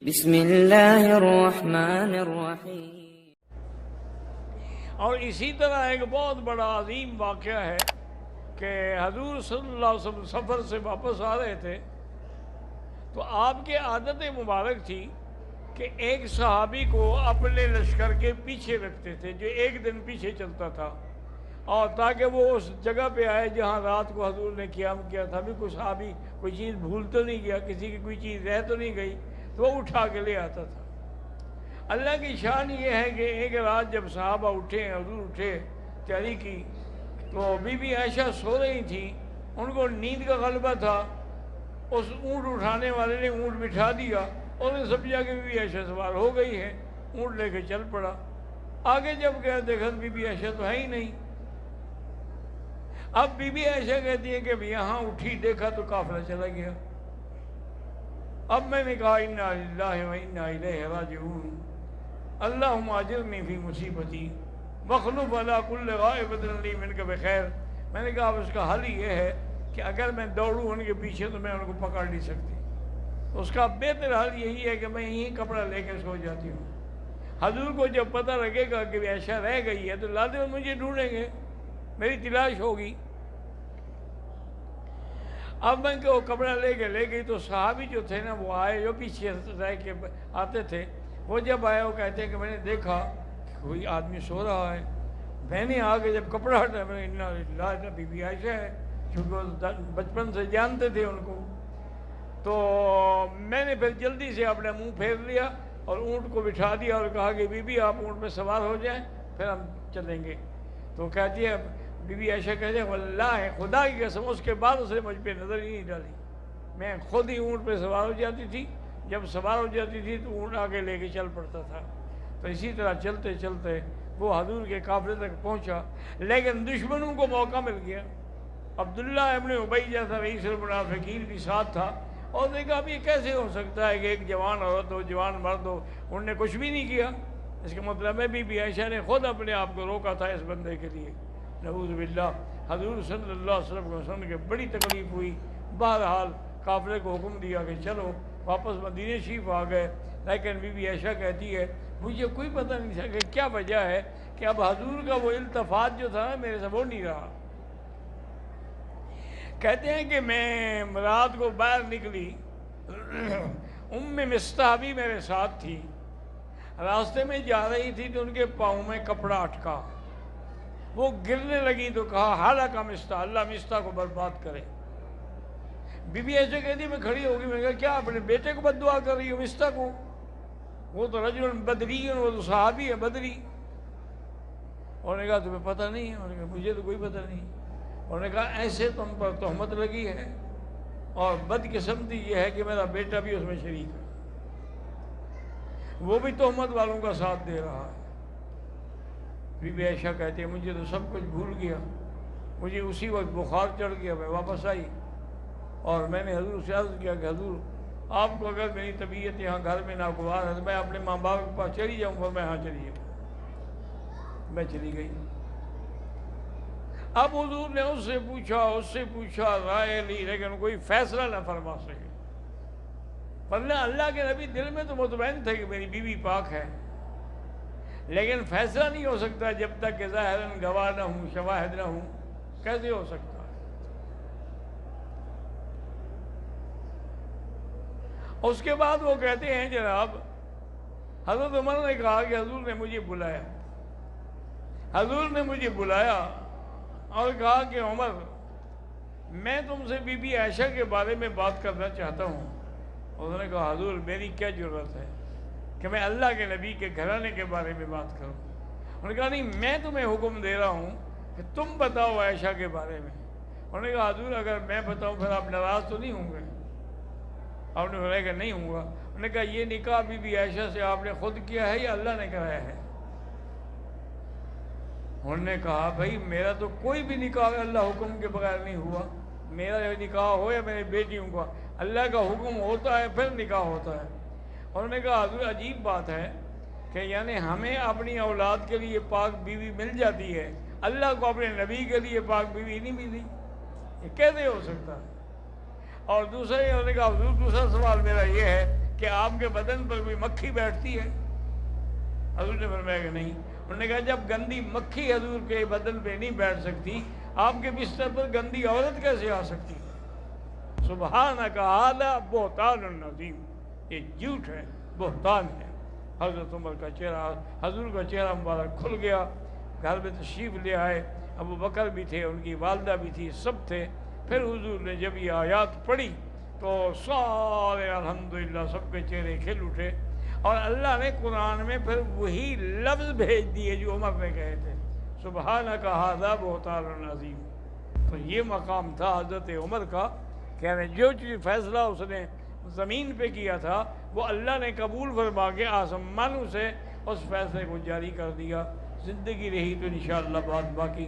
بسم اللہ الرحمن الرحیم۔ اور اسی طرح ایک بہت بڑا عظیم واقعہ ہے کہ حضور صلی اللہ علیہ وسلم سفر سے واپس آ رہے تھے تو آپ کی عادت مبارک تھی کہ ایک صحابی کو اپنے لشکر کے پیچھے رکھتے تھے، جو ایک دن پیچھے چلتا تھا، اور تاکہ وہ اس جگہ پہ آئے جہاں رات کو حضور نے قیام کیا تھا۔ بھی کوئی صحابی کوئی چیز بھول تو نہیں گیا، کسی کی کوئی چیز رہ تو نہیں گئی، تو وہ اٹھا کے لے آتا تھا۔ اللہ کی شان یہ ہے کہ ایک رات جب صحابہ اٹھے، حضور اٹھے، تیاری کی، تو بی بی عائشہ سو رہی تھی، ان کو نیند کا غلبہ تھا۔ اس اونٹ اٹھانے والے نے اونٹ بٹھا دیا اور انہیں سمجھا کہ بی بی عائشہ سوار ہو گئی ہے، اونٹ لے کے چل پڑا۔ آگے جب گیا دیکھا بی بی عائشہ تو ہے ہی نہیں۔ اب بی بی عائشہ کہتی ہے کہ یہاں اٹھی، دیکھا تو قافلہ چلا گیا۔ اب میں نے کہا انا للہ و انا الیہ راجعون، اللہم اجرنی فی مصیبتی واخلف علی کل غائبۃ لی منک بخیر۔ میں نے کہا اب اس کا حل یہ ہے کہ اگر میں دوڑوں ان کے پیچھے تو میں ان کو پکڑ نہیں سکتی، اس کا بہتر حل یہی ہے کہ میں یہیں کپڑا لے کے سو جاتی ہوں۔ حضور کو جب پتہ لگے گا کہ عائشہ رہ گئی ہے تو لازم مجھے ڈھونڈیں گے، میری تلاش ہوگی۔ اب میں کہ وہ کپڑا لے گئی تو صحابی جو تھے نا وہ آئے، جو پیچھے رہ کے آتے تھے، وہ جب آئے وہ کہتے ہیں کہ میں نے دیکھا کہ کوئی آدمی سو رہا ہے۔ میں نے آگے جب کپڑا ہٹایا، میں نے انا للہ، بی بی عائشہ ہے، کیونکہ وہ بچپن سے جانتے تھے ان کو۔ تو میں نے پھر جلدی سے اپنا منہ پھیر لیا اور اونٹ کو بٹھا دیا اور کہا کہ بی بی آپ اونٹ پہ سوار ہو جائیں، پھر ہم چلیں گے۔ تو کہتی ہے بی بی عائشہ کہتے ہیں واللہ خدا کی قسم اس کے بعد اس نے مجھ پہ نظر ہی نہیں ڈالی، میں خود ہی اونٹ پہ سوار ہو جاتی تھی، جب سوار ہو جاتی تھی تو اونٹ آگے لے کے چل پڑتا تھا۔ تو اسی طرح چلتے چلتے وہ حضور کے قافلے تک پہنچا، لیکن دشمنوں کو موقع مل گیا۔ عبداللہ ابن ابی جیسا رئیس المنافقین بھی ساتھ تھا، اور نے کہا اب یہ کیسے ہو سکتا ہے کہ ایک جوان عورت ہو، جوان مرد ہو، انہوں نے کچھ بھی نہیں کیا؟ اس کا مطلب ہے بی بی عائشہ نے خود اپنے آپ کو روکا تھا اس بندے کے لیے۔ نعوذ باللہ۔ حضور صلی اللہ علیہ وسلم کو سن کے بڑی تکلیف ہوئی۔ بہرحال قافلے کو حکم دیا کہ چلو، واپس مدینہ شریف آ گئے۔ لیکن بی بی عائشہ کہتی ہے مجھے کوئی پتہ نہیں تھا کہ کیا وجہ ہے کہ اب حضور کا وہ التفات جو تھا نا میرے سے وہ نہیں رہا۔ کہتے ہیں کہ میں رات کو باہر نکلی، مستح بھی میرے ساتھ تھی، راستے میں جا رہی تھی تو ان کے پاؤں میں کپڑا اٹکا، وہ گرنے لگی تو کہا ہلاک مستح، اللہ مستح کو برباد کرے۔ بی بی ایسے کہتی میں کھڑی ہوگی، میں نے کہا کیا اپنے بیٹے کو بد دعا کر رہی ہو مستح کو؟ وہ تو رجل بدری، وہ تو صحابی ہے بدری۔ انہوں نے کہا تمہیں پتہ نہیں ہے؟ انہوں نے کہا مجھے تو کوئی پتہ نہیں۔ انہوں نے کہا ایسے تم پر تہمت لگی ہے، اور بدقسمتی یہ ہے کہ میرا بیٹا بھی اس میں شریک ہے، وہ بھی تہمت والوں کا ساتھ دے رہا ہے۔ بی بی عائشہ کہتے ہیں مجھے تو سب کچھ بھول گیا، مجھے اسی وقت بخار چڑھ گیا، میں واپس آئی اور میں نے حضور سے عرض کیا کہ حضور آپ کو اگر میری طبیعت یہاں گھر میں ناگوار ہے تو میں اپنے ماں باپ کے پاس چلی جاؤں گا۔ میں ہاں چلی جاؤں۔ میں چلی گئی۔ اب حضور نے اس سے پوچھا رائے لی، لیکن کوئی فیصلہ نہ فرما سکے، ورنہ اللہ کے نبی دل میں تو مطمئن تھے کہ میری بیوی پاک ہے، لیکن فیصلہ نہیں ہو سکتا جب تک کہ ظاہراً گواہ نہ ہوں، شواہد نہ ہوں۔ کیسے ہو سکتا ہے؟ اس کے بعد وہ کہتے ہیں جناب حضرت عمر نے کہا کہ حضور نے مجھے بلایا، حضور نے مجھے بلایا اور کہا کہ عمر میں تم سے بی بی عائشہ کے بارے میں بات کرنا چاہتا ہوں۔ انہوں نے کہا حضور میری کیا ضرورت ہے کہ میں اللہ کے نبی کے گھرانے کے بارے میں بات کروں؟ انہوں نے کہا نہیں، میں تمہیں حکم دے رہا ہوں کہ تم بتاؤ عائشہ کے بارے میں۔ انہوں نے کہا حضور اگر میں بتاؤں پھر آپ ناراض تو نہیں ہوں گے؟ آپ نے بتایا کہ نہیں ہوں گا۔ انہوں نے کہا یہ نکاح بی بی عائشہ سے آپ نے خود کیا ہے یا اللہ نے کرایا ہے؟ انہوں نے کہا بھائی میرا تو کوئی بھی نکاح اللہ حکم کے بغیر نہیں ہوا، میرا نکاح ہو یا میری بیٹیوں کا، اللہ کا حکم ہوتا ہے پھر نکاح ہوتا ہے۔ انہوں نے کہا حضور عجیب بات ہے کہ یعنی ہمیں اپنی اولاد کے لیے پاک بیوی مل جاتی ہے، اللہ کو اپنے نبی کے لیے پاک بیوی نہیں ملی، یہ کیسے ہو سکتا ہے؟ اور دوسرے انہوں نے کہا حضور دوسرا سوال میرا یہ ہے کہ آپ کے بدن پر کوئی مکھی بیٹھتی ہے؟ حضور نے فرمایا کہ نہیں۔ انہوں نے کہا جب گندی مکھی حضور کے بدن پہ نہیں بیٹھ سکتی، آپ کے بستر پر گندی عورت کیسے آ سکتی؟ سبحانک ھذا بہتان عظیم، یہ جھوٹ ہے، بہتان ہے۔ حضرت عمر کا چہرہ، حضور کا چہرہ مبارک کھل گیا، گھر میں تشریف لے آئے، ابو بکر بھی تھے، ان کی والدہ بھی تھی، سب تھے۔ پھر حضور نے جب یہ آیات پڑھی تو سارے الحمدللہ سب کے چہرے کھل اٹھے، اور اللہ نے قرآن میں پھر وہی لفظ بھیج دیے جو عمر نے کہے تھے، سبحانک ھذا بہتان عظیم۔ تو یہ مقام تھا حضرت عمر کا، کہ جو چیز فیصلہ اس نے زمین پہ کیا تھا وہ اللہ نے قبول فرما کے آسمانوں سے اس فیصلے کو جاری کر دیا۔ زندگی رہی تو انشاءاللہ بات باقی۔